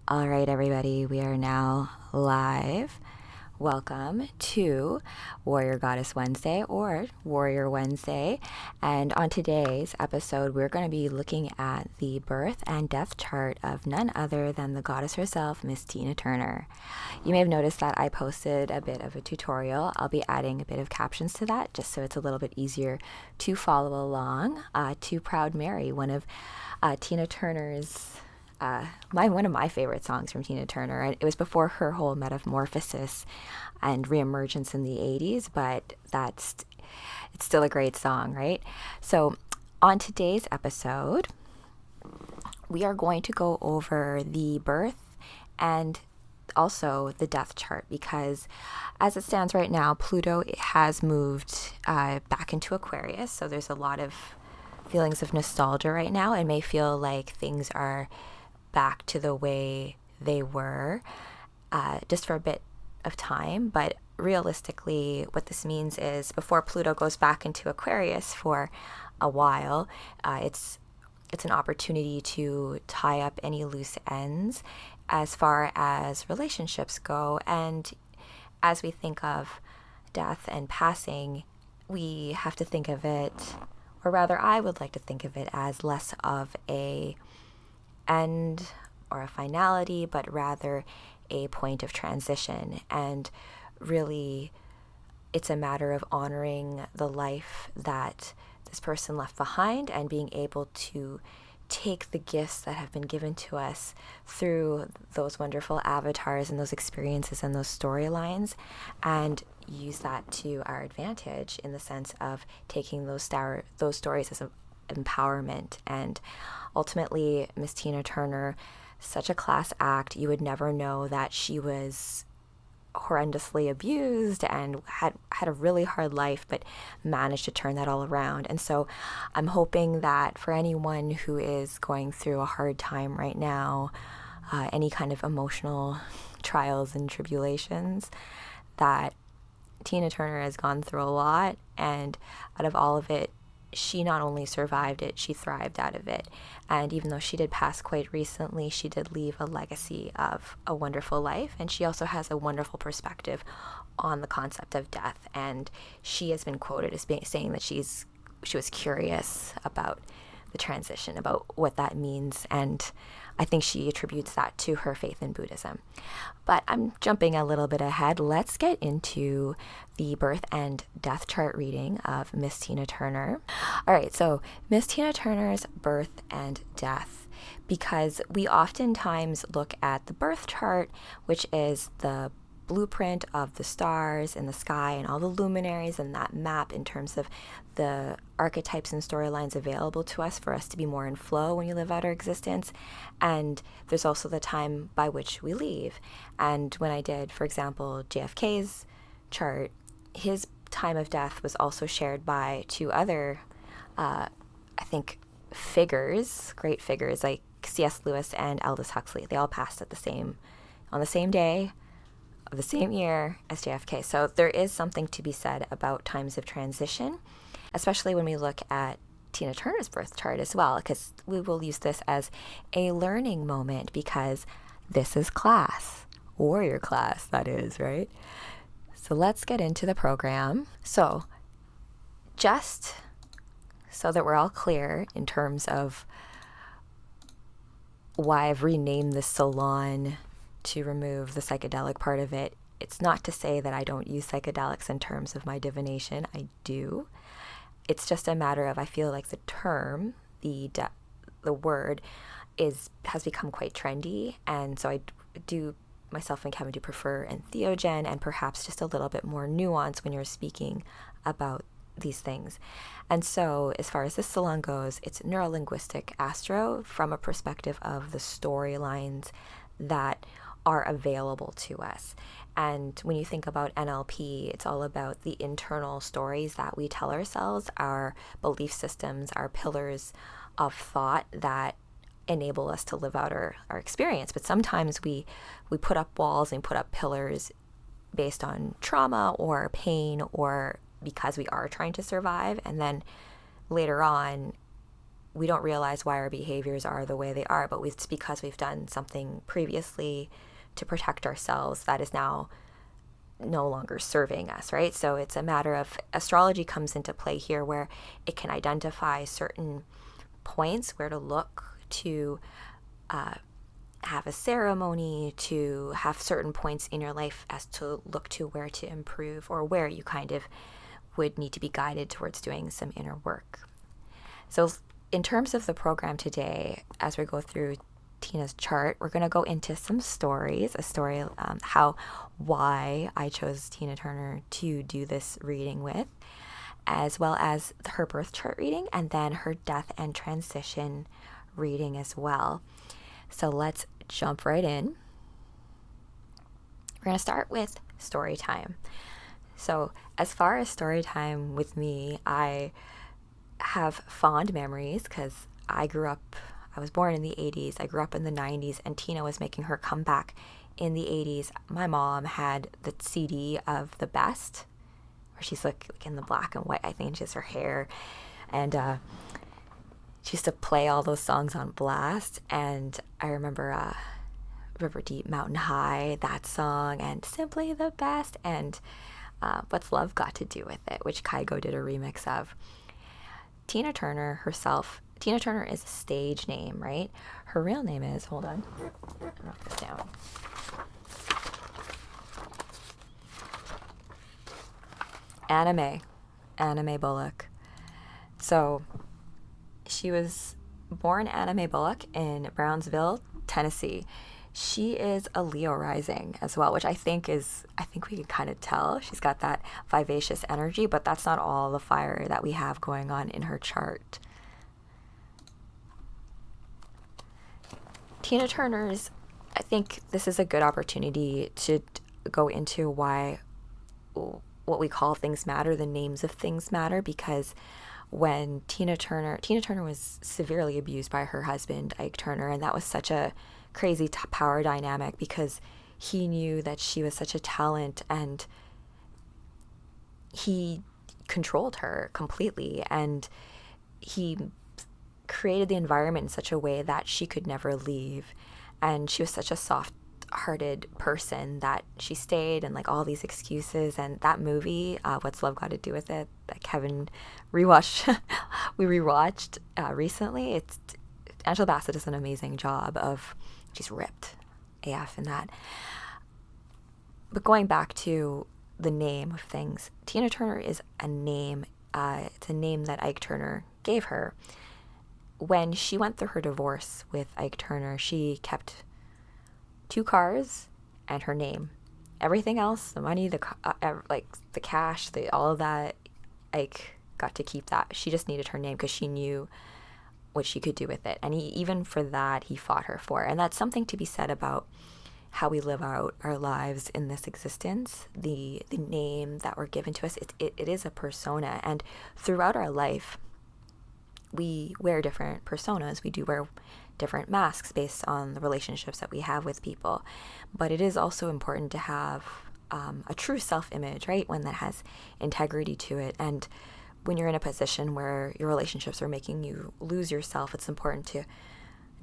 All right, everybody, we are now live. Welcome to Warrior Goddess Wednesday or Warrior Wednesday. And on today's episode, we're going to be looking at the birth and death chart of none other than the goddess herself, Miss Tina Turner. You may have noticed that I posted a bit of a tutorial. I'll be adding a bit of captions to that just so it's a little bit easier to follow along. To Proud Mary, one of Tina Turner's one of my favorite songs from Tina Turner. And it was before her whole metamorphosis and reemergence in the 80s, but it's still a great song, right? So on today's episode, we are going to go over the birth and also the death chart, because as it stands right now, Pluto has moved back into Aquarius. So there's a lot of feelings of nostalgia right now. It may feel like things are back to the way they were just for a bit of time. But realistically, what this means is before Pluto goes back into Aquarius for a while, it's an opportunity to tie up any loose ends as far as relationships go. And as we think of death and passing, we have to think of it, or rather I would like to think of it as less of a end or a finality, but rather a point of transition. And really, it's a matter of honoring the life that this person left behind and being able to take the gifts that have been given to us through those wonderful avatars and those experiences and those storylines, and use that to our advantage in the sense of taking those stories as empowerment. And ultimately, Miss Tina Turner, such a class act. You would never know that she was horrendously abused and had a really hard life, but managed to turn that all around. And so I'm hoping that for anyone who is going through a hard time right now, any kind of emotional trials and tribulations, that Tina Turner has gone through a lot, and out of all of it, she not only survived it, she thrived out of it. And even though she did pass quite recently, she did leave a legacy of a wonderful life. And she also has a wonderful perspective on the concept of death. And she has been quoted as saying that she was curious about the transition, about what that means. And I think she attributes that to her faith in Buddhism. But I'm jumping a little bit ahead. Let's get into the birth and death chart reading of Miss Tina Turner. All right, so Miss Tina Turner's birth and death, because we oftentimes look at the birth chart, which is the blueprint of the stars in the sky and all the luminaries and that map in terms of the archetypes and storylines available to us for us to be more in flow when you live out our existence. And there's also the time by which we leave. And when I did, for example, JFK's chart, his time of death was also shared by two other, I think, great figures like C.S. Lewis and Aldous Huxley. They all passed on the same day of the same year as JFK. So there is something to be said about times of transition, especially when we look at Tina Turner's birth chart as well, because we will use this as a learning moment, because this is class, warrior class, that is, right? So let's get into the program. So just so that we're all clear in terms of why I've renamed this salon to remove the psychedelic part of it, it's not to say that I don't use psychedelics in terms of my divination. I do. It's just a matter of, I feel like the term, the word has become quite trendy, and so myself and Kevin do prefer entheogen and perhaps just a little bit more nuance when you're speaking about these things. And so as far as this salon goes, it's Neurolinguistic Astro from a perspective of the storylines that are available to us. And when you think about NLP, it's all about the internal stories that we tell ourselves, our belief systems, our pillars of thought that enable us to live out our experience. But sometimes we put up walls and put up pillars based on trauma or pain, or because we are trying to survive. And then later on, we don't realize why our behaviors are the way they are, but it's because we've done something previously to protect ourselves that is now no longer serving us, right? So it's a matter of, astrology comes into play here, where it can identify certain points where to look to have a ceremony, to have certain points in your life as to look to where to improve, or where you kind of would need to be guided towards doing some inner work. So in terms of the program today, as we go through Tina's chart, we're going to go into some stories, why I chose Tina Turner to do this reading with, as well as her birth chart reading, and then her death and transition reading as well. So let's jump right in. We're going to start with story time. So as far as story time with me, I have fond memories because I was born in the 80s. I grew up in the 90s, and Tina was making her comeback in the 80s. My mom had the CD of The Best, where she's like in the black and white, I think, just her hair. And she used to play all those songs on blast. And I remember River Deep, Mountain High, that song, and Simply the Best, and What's Love Got to Do with It, which Kygo did a remix of. Tina Turner herself, Tina Turner is a stage name, right? Her real name is, hold on, I wrote this down. Anime Bullock. So she was born Anime Bullock in Brownsville, Tennessee. She is a Leo rising as well, which I think we can kind of tell. She's got that vivacious energy, but that's not all the fire that we have going on in her chart. Tina Turner's, I think this is a good opportunity to go into why what we call things matter, the names of things matter, because when Tina Turner was severely abused by her husband, Ike Turner, and that was such a crazy power dynamic, because he knew that she was such a talent and he controlled her completely, and he created the environment in such a way that she could never leave. And she was such a soft-hearted person that she stayed, and like all these excuses. And that movie, What's Love Got to Do with It, that Kevin we rewatched recently, Angela Bassett does an amazing job of, she's ripped AF in that. But going back to the name of things, Tina Turner is a name. It's a name that Ike Turner gave her. When she went through her divorce with Ike Turner, she kept 2 cars and her name. Everything else, the money, the cash, all of that, Ike got to keep that. She just needed her name because she knew what she could do with it. And even for that, he fought her for. And that's something to be said about how we live out our lives in this existence. The name that we're given to us, it is a persona. And throughout our life, we wear different personas. We do wear different masks based on the relationships that we have with people. But it is also important to have a true self-image, right? One that has integrity to it. And when you're in a position where your relationships are making you lose yourself, it's important to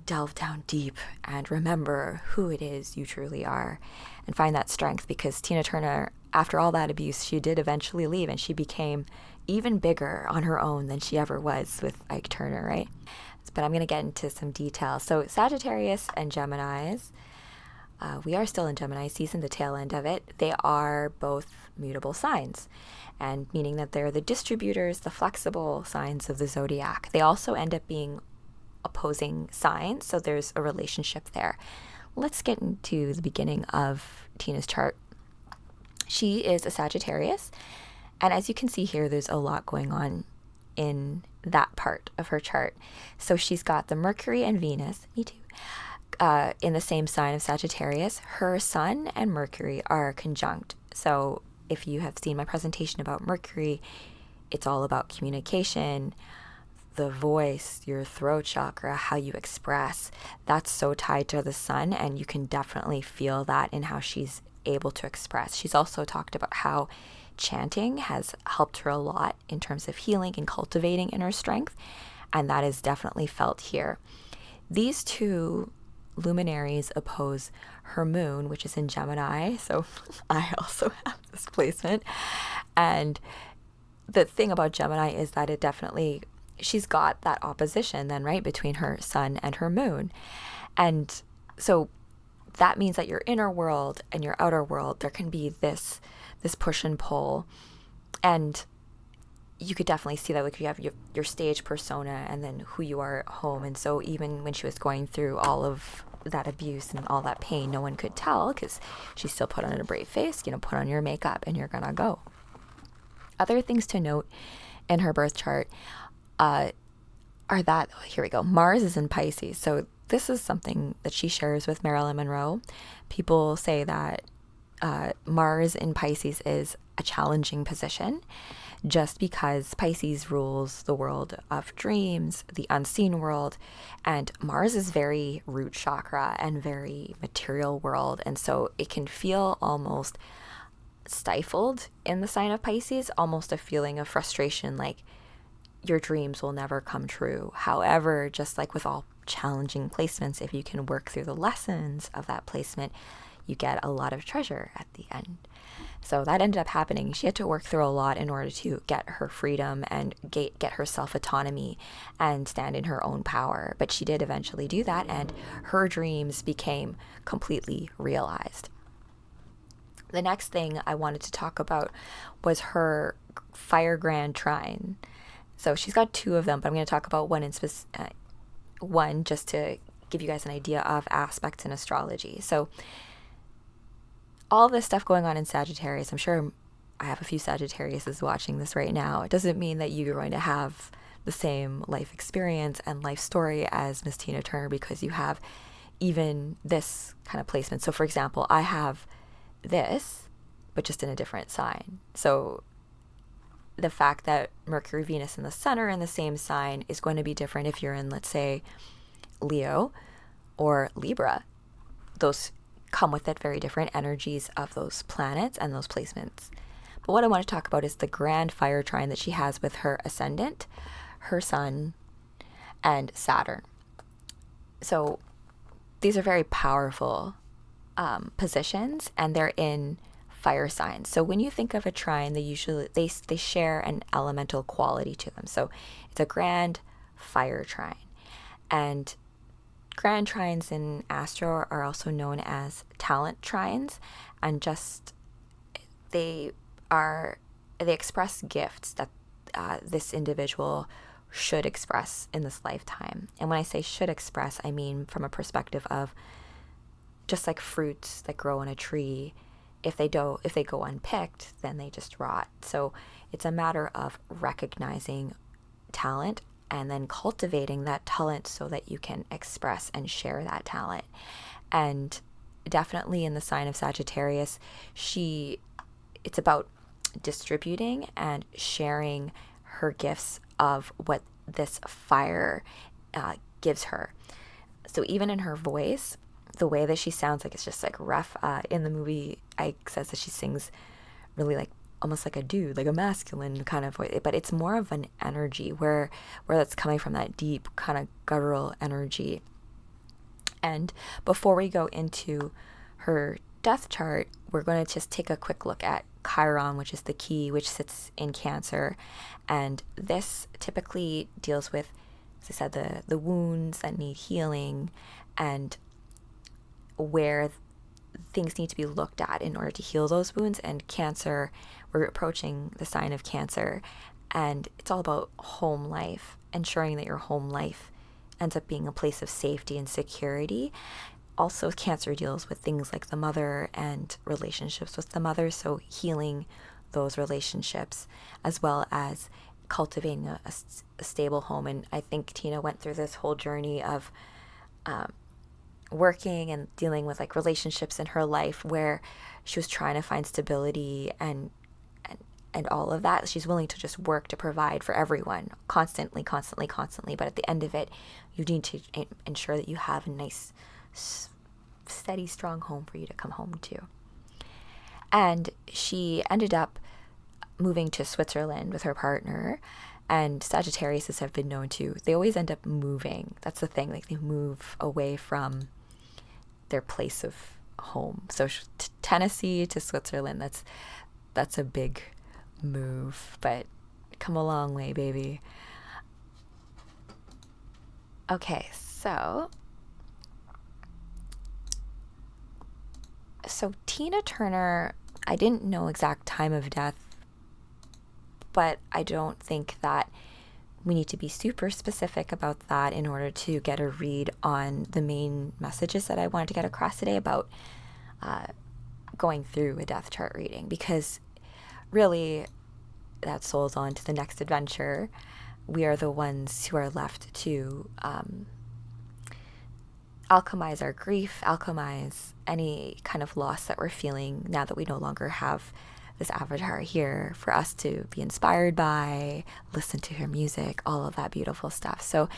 delve down deep and remember who it is you truly are and find that strength, because Tina Turner, after all that abuse, she did eventually leave, and she became even bigger on her own than she ever was with Ike Turner, right? But I'm going to get into some details. So Sagittarius and Geminis, we are still in Gemini season, the tail end of it. They are both mutable signs, and meaning that they're the distributors, the flexible signs of the zodiac. They also end up being opposing signs, so there's a relationship there. Let's get into the beginning of Tina's chart. She is a Sagittarius, and as you can see here, there's a lot going on in that part of her chart. So she's got the Mercury and Venus, me too, in the same sign of Sagittarius. Her Sun and Mercury are conjunct. So if you have seen my presentation about Mercury, it's all about communication, the voice, your throat chakra, how you express. That's so tied to the Sun, and you can definitely feel that in how she's able to express. She's also talked about how chanting has helped her a lot in terms of healing and cultivating inner strength. And that is definitely felt here. These two luminaries oppose her moon, which is in Gemini. So I also have this placement. And the thing about Gemini is that it definitely, she's got that opposition then, right, between her sun and her moon. And so that means that your inner world and your outer world, there can be this push and pull. And you could definitely see that, like, you have your stage persona and then who you are at home. And so even when she was going through all of that abuse and all that pain, no one could tell because she still put on a brave face, put on your makeup and you're gonna go. Other things to note in her birth chart are that, here we go, Mars is in Pisces. So this is something that she shares with Marilyn Monroe. People say that Mars in Pisces is a challenging position just because Pisces rules the world of dreams, the unseen world, and Mars is very root chakra and very material world. And so it can feel almost stifled in the sign of Pisces, almost a feeling of frustration, like your dreams will never come true. However, just like with all challenging placements, if you can work through the lessons of that placement, you get a lot of treasure at the end. So that ended up happening. She had to work through a lot in order to get her freedom and get her self-autonomy and stand in her own power. But she did eventually do that, and her dreams became completely realized. The next thing I wanted to talk about was her fire grand trine. So she's got two of them, but I'm going to talk about one just to give you guys an idea of aspects in astrology. So all this stuff going on in Sagittarius, I'm sure I have a few Sagittariuses watching this right now. It doesn't mean that you're going to have the same life experience and life story as Miss Tina Turner because you have even this kind of placement. So for example, I have this, but just in a different sign. So the fact that Mercury, Venus, and the Sun are in the same sign is going to be different if you're in, let's say, Leo or Libra. Those come with it very different energies of those planets and those placements. But what I want to talk about is the grand fire trine that she has with her ascendant, her Sun, and Saturn. So these are very powerful positions, and they're in fire signs. So when you think of a trine, they share an elemental quality to them. So it's a grand fire trine. And grand trines in Astro are also known as talent trines, and just they express gifts that this individual should express in this lifetime. And when I say should express, I mean from a perspective of just like fruits that grow on a tree, if they go unpicked, then they just rot. So it's a matter of recognizing talent and then cultivating that talent so that you can express and share that talent. And definitely in the sign of Sagittarius, it's about distributing and sharing her gifts of what this fire gives her. So even in her voice, the way that she sounds, like it's just like rough. In the movie, Ike says that she sings really like almost like a dude, like a masculine kind of voice, but it's more of an energy where that's coming from, that deep kind of guttural energy. And before we go into her death chart, we're going to just take a quick look at Chiron, which is the key, which sits in Cancer. And this typically deals with, as I said, the wounds that need healing and where things need to be looked at in order to heal those wounds. And Cancer, we're approaching the sign of Cancer, and it's all about home life, ensuring that your home life ends up being a place of safety and security. Also, Cancer deals with things like the mother and relationships with the mother, so healing those relationships as well as cultivating a stable home. And I think Tina went through this whole journey of working and dealing with like relationships in her life where she was trying to find stability and all of that. She's willing to just work to provide for everyone constantly. But at the end of it, you need to ensure that you have a nice, steady, strong home for you to come home to. And she ended up moving to Switzerland with her partner. And Sagittariuses have been known to, they always end up moving. That's the thing, like they move away from their place of home. So Tennessee to Switzerland, that's a big move, but come a long way, baby. Okay, so Tina Turner, I didn't know exact time of death, but I don't think that we need to be super specific about that in order to get a read on the main messages that I wanted to get across today about going through a death chart reading, because really that souls on to the next adventure. We are the ones who are left to alchemize our grief, alchemize any kind of loss that we're feeling now that we no longer have this avatar here for us to be inspired by, listen to her music, all of that beautiful stuff. So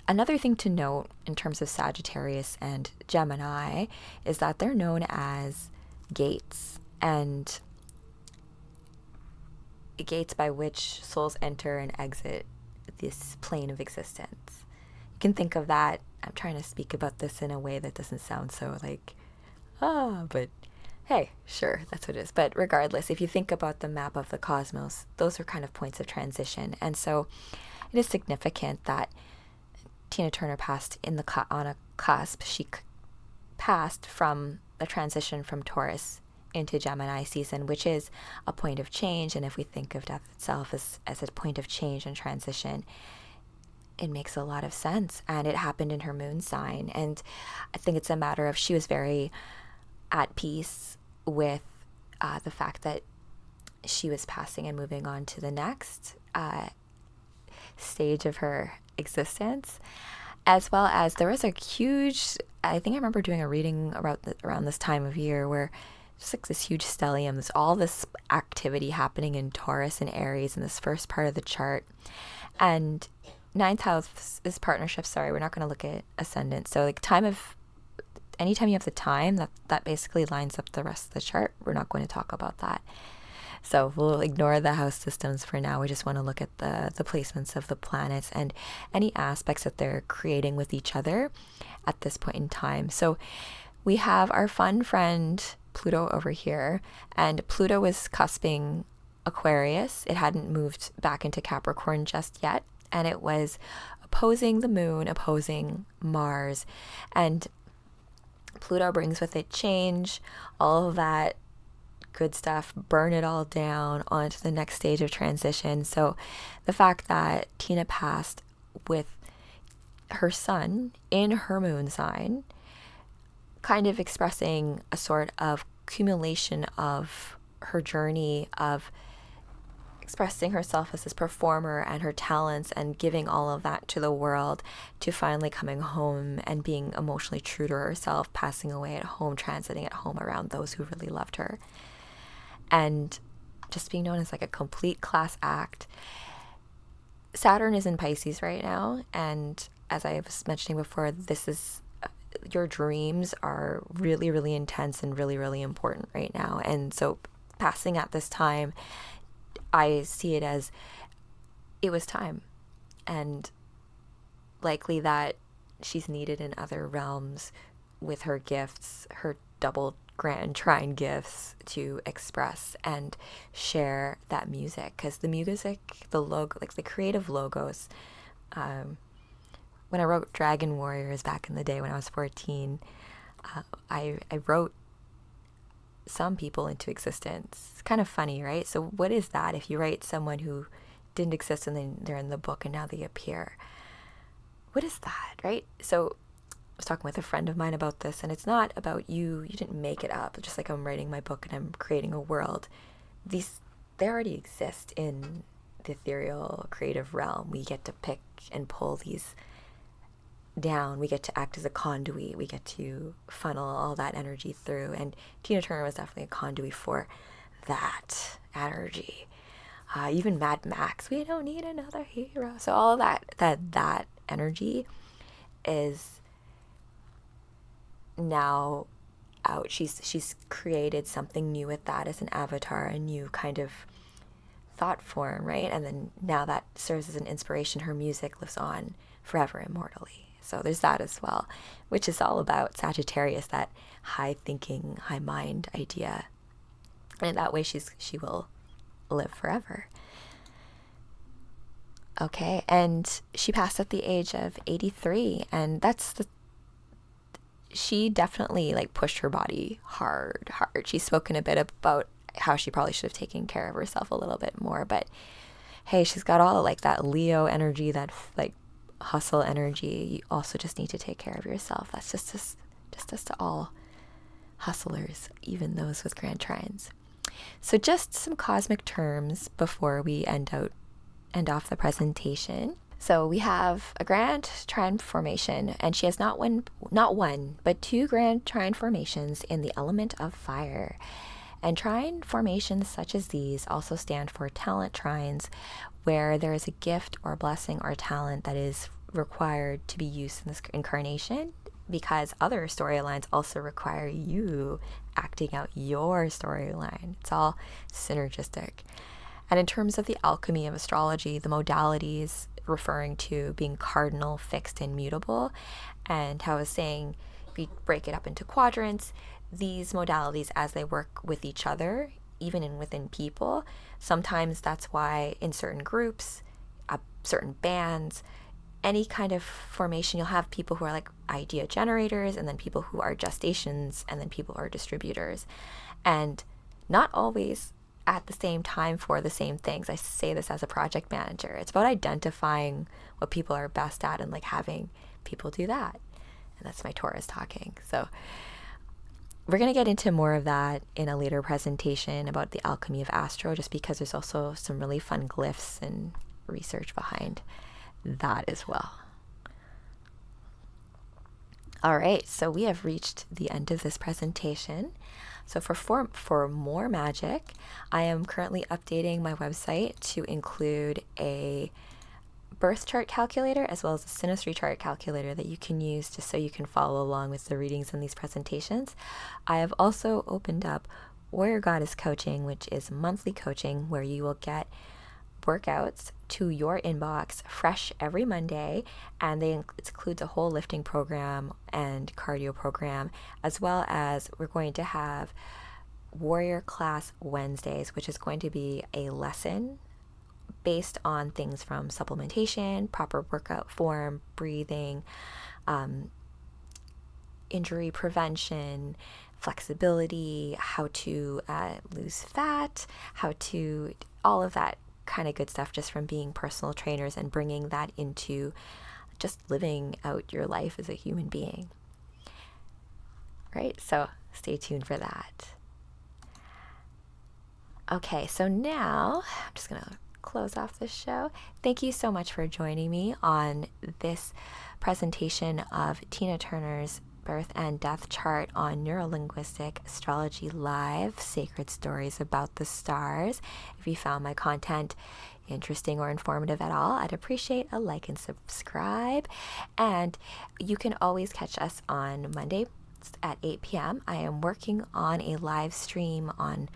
another thing to note in terms of Sagittarius and Gemini is that they're known as gates, and gates by which souls enter and exit this plane of existence. You can think of that. I'm trying to speak about this in a way that doesn't sound so like, but hey, sure, that's what it is. But regardless, if you think about the map of the cosmos, those are kind of points of transition. And so it is significant that Tina Turner passed on a cusp. She passed from the transition from Taurus into Gemini season, which is a point of change. And if we think of death itself as a point of change and transition, it makes a lot of sense. And it happened in her moon sign. And I think it's a matter of, she was very at peace with the fact that she was passing and moving on to the next stage of her existence, as well as there was a huge, I think I remember doing a reading around this time of year where just like this huge stellium, there's all this activity happening in Taurus and Aries in this first part of the chart. And ninth house is partnership. Sorry, we're not going to look at ascendant. So like anytime you have the time, that basically lines up the rest of the chart. We're not going to talk about that. So we'll ignore the house systems for now. We just want to look at the placements of the planets and any aspects that they're creating with each other at this point in time. So we have our fun friend Pluto over here, and Pluto was cusping Aquarius. It hadn't moved back into Capricorn just yet, and it was opposing the moon, opposing Mars, and Pluto brings with it change, all of that good stuff, burn it all down onto the next stage of transition. So the fact that Tina passed with her sun in her moon sign, kind of expressing a sort of accumulation of her journey of expressing herself as this performer and her talents and giving all of that to the world, to finally coming home and being emotionally true to herself, passing away at home, transiting at home around those who really loved her, and just being known as like a complete class act. Saturn is in Pisces right now, and as I was mentioning before, this is your dreams are really, really intense and really, really important right now. And so passing at this time, I see it as it was time, and likely that she's needed in other realms with her gifts, her double grand trine gifts, to express and share that music. Because the music, the logo, like the creative logos, when I wrote Dragon Warriors back in the day when I was 14, I wrote some people into existence. It's kind of funny, right? So what is that if you write someone who didn't exist and then they're in the book and now they appear? What is that, right? So I was talking with a friend of mine about this, and it's not about you didn't make it up. Just like I'm writing my book and I'm creating a world, they already exist in the ethereal creative realm. We get to pick and pull these down. We get to act as a conduit. We get to funnel all that energy through, and Tina Turner was definitely a conduit for that energy. Even Mad Max, we don't need another hero. So all of that energy is now out. She's created something new with that as an avatar, a new kind of thought form, right? And then now that serves as an inspiration. Her music lives on forever, immortally. So there's that as well, which is all about Sagittarius, that high thinking, high mind idea. And that way she will live forever. Okay, and she passed at the age of 83, and she definitely like pushed her body hard. She's spoken a bit about how she probably should have taken care of herself a little bit more, but hey, she's got all like that Leo energy, that like hustle energy. You also just need to take care of yourself. That's just as to all hustlers, even those with grand trines. So just some cosmic terms before we end off the presentation. So we have a grand trine formation, and she has not one, but 2 grand trine formations in the element of fire. And trine formations such as these also stand for talent trines, where there is a gift or blessing or talent that is required to be used in this incarnation, because other storylines also require you acting out your storyline. It's all synergistic. And in terms of the alchemy of astrology, the modalities referring to being cardinal, fixed, and mutable, and how I was saying, we break it up into quadrants. These modalities, as they work with each other, even within people, sometimes that's why in certain groups, certain bands, any kind of formation, you'll have people who are like idea generators, and then people who are gestations, and then people who are distributors. And not always at the same time for the same things. I say this as a project manager. It's about identifying what people are best at and like having people do that. And that's my Taurus talking. So we're going to get into more of that in a later presentation about the alchemy of Astro, just because there's also some really fun glyphs and research behind that as well. All right, so we have reached the end of this presentation. So for more magic, I am currently updating my website to include a birth chart calculator as well as a synastry chart calculator that you can use just so you can follow along with the readings in these presentations. I have also opened up Warrior Goddess Coaching, which is monthly coaching where you will get workouts to your inbox fresh every Monday, and it includes a whole lifting program and cardio program, as well as we're going to have Warrior Class Wednesdays, which is going to be a lesson based on things from supplementation, proper workout form, breathing, injury prevention, flexibility, how to lose fat, how to all of that kind of good stuff, just from being personal trainers and bringing that into just living out your life as a human being. Right? So stay tuned for that. Okay, so now I'm just going to close off this show. Thank you so much for joining me on this presentation of Tina Turner's birth and death chart on Neurolinguistic Astrology Live, Sacred Stories About the Stars. If you found my content interesting or informative at all, I'd appreciate a like and subscribe. And you can always catch us on Monday at 8 p.m. I am working on a live stream on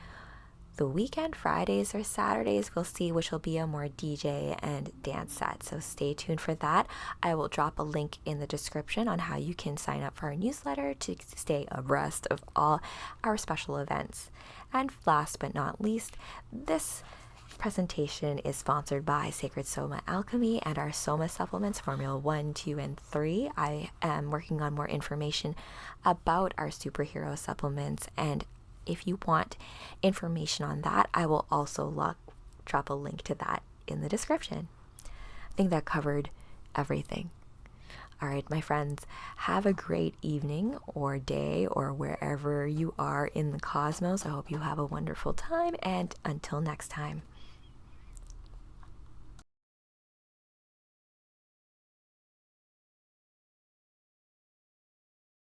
the weekend, Fridays or Saturdays. We'll see which will be a more DJ and dance set, so stay tuned for that. I will drop a link in the description on how you can sign up for our newsletter to stay abreast of all our special events. And last but not least, this presentation is sponsored by Sacred Soma Alchemy and our Soma supplements, Formula 1, 2, and 3. I am working on more information about our superhero supplements, and if you want information on that, I will also drop a link to that in the description. I think that covered everything. All right, my friends, have a great evening or day or wherever you are in the cosmos. I hope you have a wonderful time, and until next time.